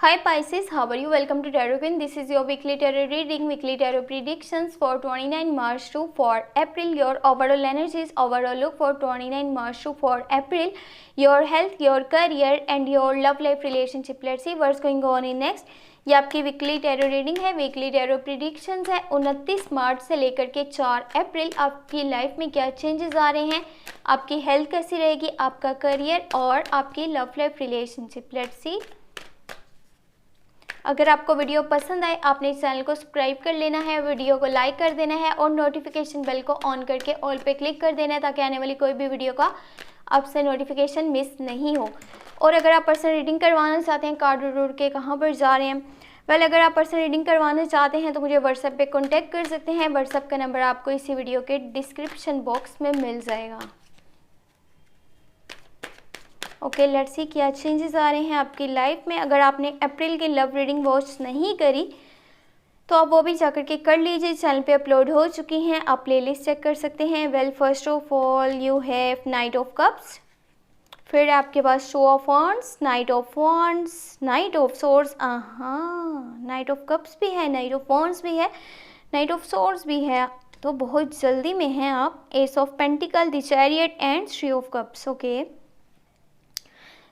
Hi Pisces, how are you? Welcome to Tarot Queen. This is your weekly tarot reading, weekly tarot predictions for 29 March to 4 April. Your overall energies, overall look for 29 March to 4 April. Your health, your career and your love life relationship. Let's see what's going on in next. ये आपकी weekly tarot reading है, weekly tarot predictions है 29 मार्च से लेकर के 4 अप्रैल। आपकी life में क्या चेंजेस आ रहे हैं, आपकी हेल्थ कैसी रहेगी, आपका करियर और आपकी love life relationship. Let's see. अगर आपको वीडियो पसंद आए आपने इस चैनल को सब्सक्राइब कर लेना है, वीडियो को लाइक कर देना है और नोटिफिकेशन बेल को ऑन करके ऑल पे क्लिक कर देना है ताकि आने वाली कोई भी वीडियो का आपसे नोटिफिकेशन मिस नहीं हो। और अगर आप पर्सनल रीडिंग करवाना चाहते हैं, कार्ड उड़ के कहाँ पर जा रहे हैं, अगर आप पर्सनल रीडिंग करवाना चाहते हैं तो मुझे व्हाट्सएप पे कॉन्टैक्ट कर सकते हैं। व्हाट्सएप का नंबर आपको इसी वीडियो के डिस्क्रिप्शन बॉक्स में मिल जाएगा। ओके, लेट्स सी क्या चेंजेस आ रहे हैं आपकी लाइफ में। अगर आपने अप्रैल की लव रीडिंग वॉच नहीं करी तो आप वो भी जाकर के कर लीजिए, चैनल पे अपलोड हो चुकी हैं, आप प्लेलिस्ट चेक कर सकते हैं। Well, first of all you have knight of cups, फिर आपके पास show of wands, knight of wands, knight of swords, knight of cups भी है, नाइट ऑफ वॉन्ड्स भी है, नाइट ऑफ सोर्ड्स भी है, तो बहुत जल्दी में हैं आप। S of pentacle, the chariot and three of cups. Okay,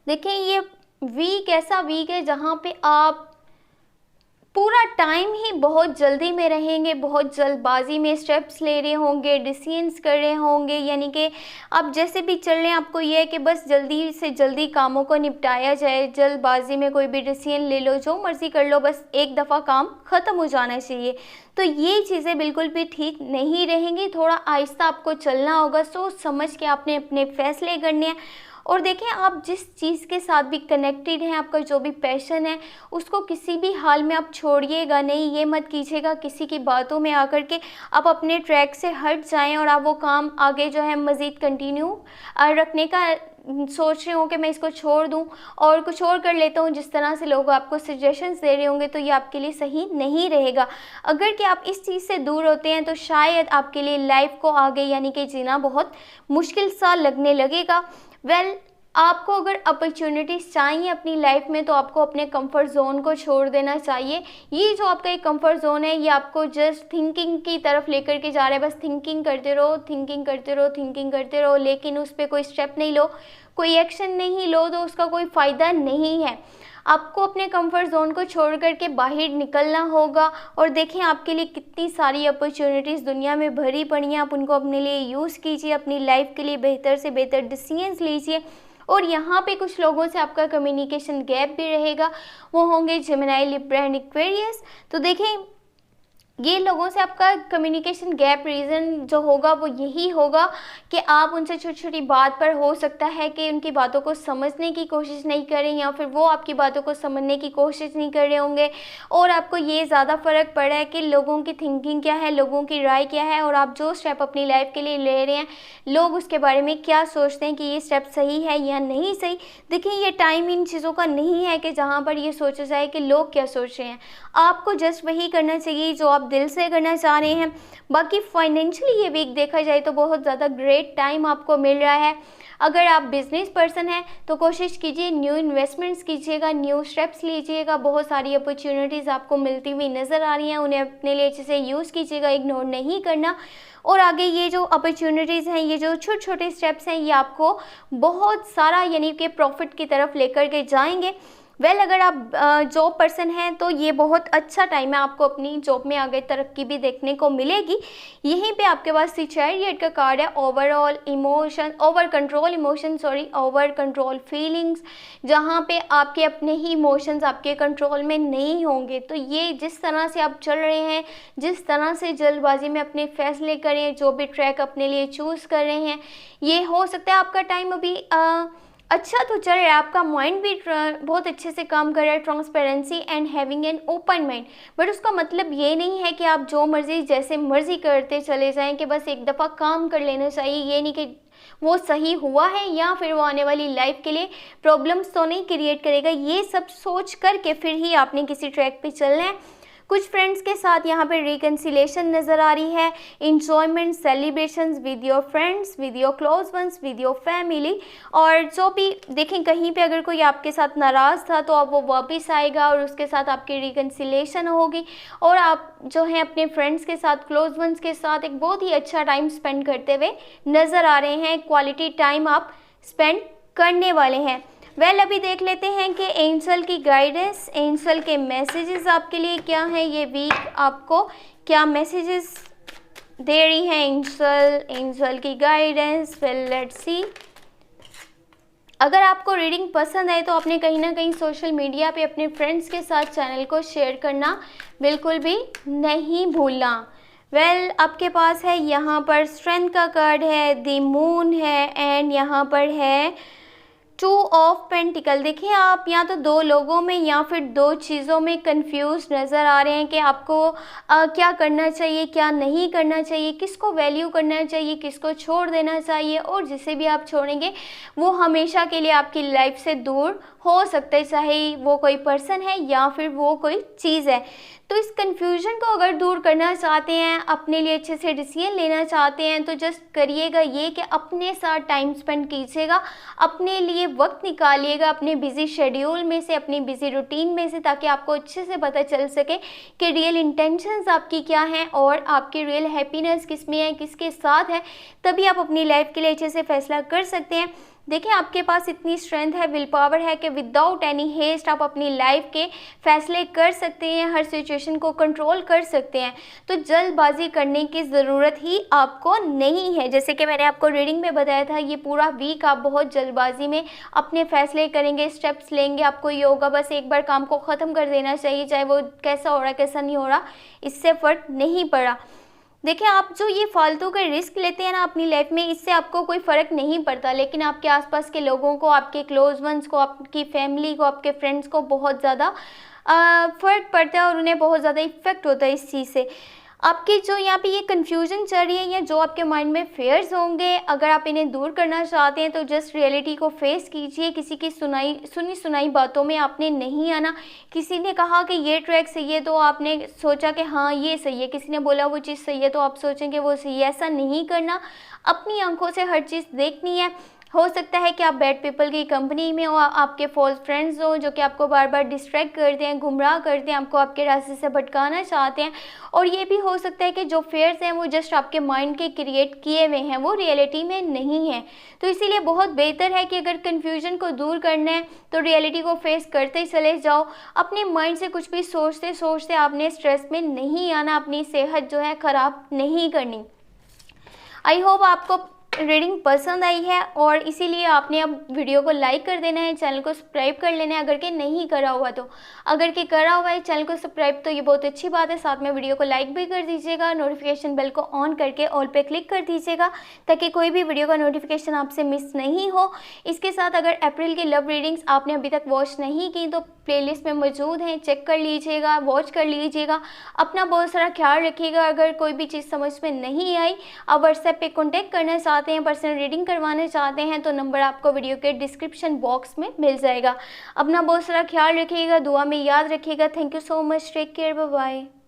देखिए ये वीक ऐसा वीक है जहाँ पे आप पूरा टाइम ही बहुत जल्दी में रहेंगे, बहुत जल्दबाजी में स्टेप्स ले रहे होंगे, डिसीजंस कर रहे होंगे, यानी कि आप जैसे भी चल रहे हैं आपको ये है कि बस जल्दी से जल्दी कामों को निपटाया जाए। जल्दबाजी में कोई भी डिसीजन ले लो, जो मर्ज़ी कर लो, बस एक दफ़ा काम ख़त्म हो जाना चाहिए। तो ये चीज़ें बिल्कुल भी ठीक नहीं रहेंगी, थोड़ा आहिस्ता आपको चलना होगा, सोच समझ के आपने अपने फैसले करने हैं। और देखें, आप जिस चीज़ के साथ भी कनेक्टेड हैं, आपका जो भी पैशन है उसको किसी भी हाल में आप छोड़िएगा नहीं। ये मत कीजिएगा किसी की बातों में आकर के आप अपने ट्रैक से हट जाएं और आप वो काम आगे जो है मज़ीद कंटिन्यू रखने का सोच रहे हो कि मैं इसको छोड़ दूं और कुछ और कर लेता हूं। जिस तरह से लोग आपको सजेशंस दे रहे होंगे तो ये आपके लिए सही नहीं रहेगा। अगर कि आप इस चीज़ से दूर होते हैं तो शायद आपके लिए लाइफ को आगे यानी कि जीना बहुत मुश्किल सा लगने लगेगा। वेल, आपको अगर अपॉर्चुनिटीज़ चाहिए अपनी लाइफ में तो आपको अपने कंफर्ट जोन को छोड़ देना चाहिए। ये जो आपका एक कंफर्ट जोन है ये आपको जस्ट थिंकिंग की तरफ लेकर के जा रहा है। बस थिंकिंग करते रहो, थिंकिंग करते रहो, थिंकिंग करते रहो, लेकिन उस पर कोई स्टेप नहीं लो, कोई एक्शन नहीं लो तो उसका कोई फ़ायदा नहीं है। आपको अपने कंफर्ट जोन को छोड़ करके बाहर निकलना होगा। और देखें, आपके लिए कितनी सारी अपॉर्चुनिटीज़ दुनिया में भरी पड़ी हैं, आप उनको अपने लिए यूज़ कीजिए, अपनी लाइफ के लिए बेहतर से बेहतर डिसीजंस लीजिए। और यहाँ पे कुछ लोगों से आपका कम्युनिकेशन गैप भी रहेगा, वो होंगे जेमिनी, लिब्रा एंड एक्वेरियस। तो देखें, ये लोगों से आपका कम्युनिकेशन गैप रीज़न जो होगा वो यही होगा कि आप उनसे छोटी छोटी बात पर हो सकता है कि उनकी बातों को समझने की कोशिश नहीं करें या फिर वो आपकी बातों को समझने की कोशिश नहीं कर रहे होंगे। और आपको ये ज़्यादा फ़र्क पड़ा है कि लोगों की थिंकिंग क्या है, लोगों की राय क्या है और आप जो स्टेप अपनी लाइफ के लिए ले रहे हैं लोग उसके बारे में क्या सोचते हैं कि ये स्टेप सही है या नहीं सही। देखिए, ये टाइम इन चीज़ों का नहीं है कि जहाँ पर ये सोचा जाए कि लोग क्या सोच रहे हैं। आपको जस्ट वही करना चाहिए जो आप दिल से करना चाह रहे हैं। बाकी फाइनेंशियली ये वीक देखा जाए तो बहुत ज़्यादा ग्रेट टाइम आपको मिल रहा है। अगर आप बिजनेस पर्सन हैं तो कोशिश कीजिए न्यू इन्वेस्टमेंट्स कीजिएगा, न्यू स्टेप्स लीजिएगा। बहुत सारी अपॉर्चुनिटीज़ आपको मिलती हुई नज़र आ रही हैं, उन्हें अपने लिए अच्छे से यूज़ कीजिएगा, इग्नोर नहीं करना। और आगे ये जो अपॉर्चुनिटीज़ हैं, ये जो छोटे छोटे स्टेप्स हैं, ये आपको बहुत सारा यानी कि प्रॉफिट की तरफ लेकर के जाएंगे। वेल, अगर आप जॉब पर्सन हैं तो ये बहुत अच्छा टाइम है, आपको अपनी जॉब में आगे तरक्की भी देखने को मिलेगी। यहीं पे आपके पास द चैरियट का कार्ड है, ओवर कंट्रोल फीलिंग्स, जहाँ पे आपके अपने ही इमोशंस आपके कंट्रोल में नहीं होंगे। तो ये जिस तरह से आप चल रहे हैं, जिस तरह से जल्दबाजी में अपने फैसले करें, जो भी ट्रैक अपने लिए चूज़ कर रहे हैं, ये हो सकता है आपका टाइम अभी अच्छा तो चल रहा है, आपका माइंड भी बहुत अच्छे से काम कर रहा है, transparency and having an open mind. But उसका मतलब ये नहीं है कि आप जो मर्ज़ी जैसे मर्ज़ी करते चले जाएं कि बस एक दफ़ा काम कर लेना चाहिए। ये नहीं कि वो सही हुआ है या फिर वो आने वाली लाइफ के लिए प्रॉब्लम्स तो नहीं क्रिएट करेगा। ये सब सोच करके फिर ही आपने किसी ट्रैक पे चलना है। कुछ फ्रेंड्स के साथ यहाँ पे रिकन्सिलेशन नज़र आ रही है, enjoyment, celebrations with your friends, with your close ones, with your family. और जो भी देखें, कहीं पे अगर कोई आपके साथ नाराज़ था तो अब वो वापस आएगा और उसके साथ आपकी रिकन्सिलेशन होगी और आप जो है अपने फ्रेंड्स के साथ, क्लोज वंस के साथ एक बहुत ही अच्छा टाइम स्पेंड करते हुए नज़र आ रहे हैं। क्वालिटी टाइम आप स्पेंड करने वाले हैं। अभी देख लेते हैं कि एंजल की गाइडेंस, एंजल के मैसेजेस आपके लिए क्या हैं। ये वीक आपको क्या मैसेजेस दे रही है एंजल की गाइडेंस। Let's see. अगर आपको रीडिंग पसंद आए तो आपने कहीं ना कहीं सोशल मीडिया पे अपने फ्रेंड्स के साथ चैनल को शेयर करना बिल्कुल भी नहीं भूलना। आपके पास है यहाँ पर स्ट्रेंथ का कार्ड है, द मून है एंड यहाँ पर है 2 ऑफ पेंटिकल। देखिए, आप या तो दो लोगों में या फिर दो चीज़ों में कंफ्यूज नज़र आ रहे हैं कि आपको क्या करना चाहिए, क्या नहीं करना चाहिए, किसको वैल्यू करना चाहिए, किसको छोड़ देना चाहिए, और जिसे भी आप छोड़ेंगे वो हमेशा के लिए आपकी लाइफ से दूर हो सकता है, चाहे वो कोई पर्सन है या फिर वो कोई चीज़ है। तो इस कन्फ्यूजन को अगर दूर करना चाहते हैं, अपने लिए अच्छे से डिसीजन लेना चाहते हैं, तो जस्ट करिएगा ये कि अपने साथ टाइम स्पेंड कीजिएगा, अपने लिए वक्त निकालिएगा अपने बिजी शेड्यूल में से, अपनी बिजी रूटीन में से, ताकि आपको अच्छे से पता चल सके कि रियल इंटेंशंस आपकी क्या हैं और आपकी रियल हैप्पीनेस किस में है, किसके साथ है। तभी आप अपनी लाइफ के लिए अच्छे से फैसला कर सकते हैं। देखिए, आपके पास इतनी स्ट्रेंथ है, विल पावर है कि विदाउट एनी हेस्ट आप अपनी लाइफ के फैसले कर सकते हैं, हर सिचुएशन को कंट्रोल कर सकते हैं। तो जल्दबाजी करने की ज़रूरत ही आपको नहीं है। जैसे कि मैंने आपको रीडिंग में बताया था, ये पूरा वीक आप बहुत जल्दबाजी में अपने फैसले करेंगे, स्टेप्स लेंगे। आपको ये होगा बस एक बार काम को ख़त्म कर देना चाहिए, चाहे वो कैसा हो रहा कैसा नहीं हो रहा, इससे फ़र्क नहीं पड़ा। देखिए, आप जो ये फालतू के रिस्क लेते हैं ना अपनी लाइफ में, इससे आपको कोई फ़र्क नहीं पड़ता, लेकिन आपके आसपास के लोगों को, आपके क्लोज वंस को, आपकी फैमिली को, आपके फ्रेंड्स को बहुत ज़्यादा फ़र्क पड़ता है और उन्हें बहुत ज़्यादा इफ़ेक्ट होता है इस चीज़ से। आपकी जो यहाँ पे ये कन्फ्यूजन चल रही है या जो आपके माइंड में फेयर्स होंगे, अगर आप इन्हें दूर करना चाहते हैं तो जस्ट रियलिटी को फेस कीजिए। किसी की सुनी सुनाई बातों में आपने नहीं आना। किसी ने कहा कि ये ट्रैक सही है तो आपने सोचा कि हाँ ये सही है, किसी ने बोला वो चीज़ सही है तो आप सोचेंगे वो सही है। ऐसा नहीं करना, अपनी आंखों से हर चीज़ देखनी है। हो सकता है कि आप बैड पीपल की कंपनी में हो, आपके फॉल्स फ्रेंड्स हो जो कि आपको बार बार डिस्ट्रैक्ट करते हैं, गुमराह करते हैं, आपको आपके रास्ते से भटकाना चाहते हैं। और ये भी हो सकता है कि जो फेयर्स हैं वो जस्ट आपके माइंड के क्रिएट किए हुए हैं, वो रियलिटी में नहीं है। तो इसीलिए बहुत बेहतर है कि अगर कन्फ्यूजन को दूर करना है तो रियलिटी को फेस करते ही चले जाओ। अपने माइंड से कुछ भी सोचते सोचते आपने स्ट्रेस में नहीं आना, अपनी सेहत जो है ख़राब नहीं करनी। आई होप आपको रीडिंग पसंद आई है और इसीलिए आपने अब वीडियो को लाइक कर देना है, चैनल को सब्सक्राइब कर लेना है अगर कि नहीं करा हुआ तो। अगर कि करा हुआ है चैनल को सब्सक्राइब तो ये बहुत अच्छी बात है, साथ में वीडियो को लाइक भी कर दीजिएगा, नोटिफिकेशन बेल को ऑन करके ऑल पे क्लिक कर दीजिएगा ताकि कोई भी वीडियो का नोटिफिकेशन आपसे मिस नहीं हो। इसके साथ अगर अप्रैल की लव रीडिंग्स आपने अभी तक वॉच नहीं की तो प्लेलिस्ट में मौजूद हैं, चेक कर लीजिएगा, वॉच कर लीजिएगा। अपना बहुत सारा ख्याल रखिएगा। अगर कोई भी चीज़ समझ में नहीं आई, आप व्हाट्सएप पे कॉन्टैक्ट करना चाहते हैं, पर्सनल रीडिंग करवाना चाहते हैं तो नंबर आपको वीडियो के डिस्क्रिप्शन बॉक्स में मिल जाएगा। अपना बहुत सारा ख्याल रखिएगा, दुआ में याद रखिएगा। Thank you so much, take care, bye bye.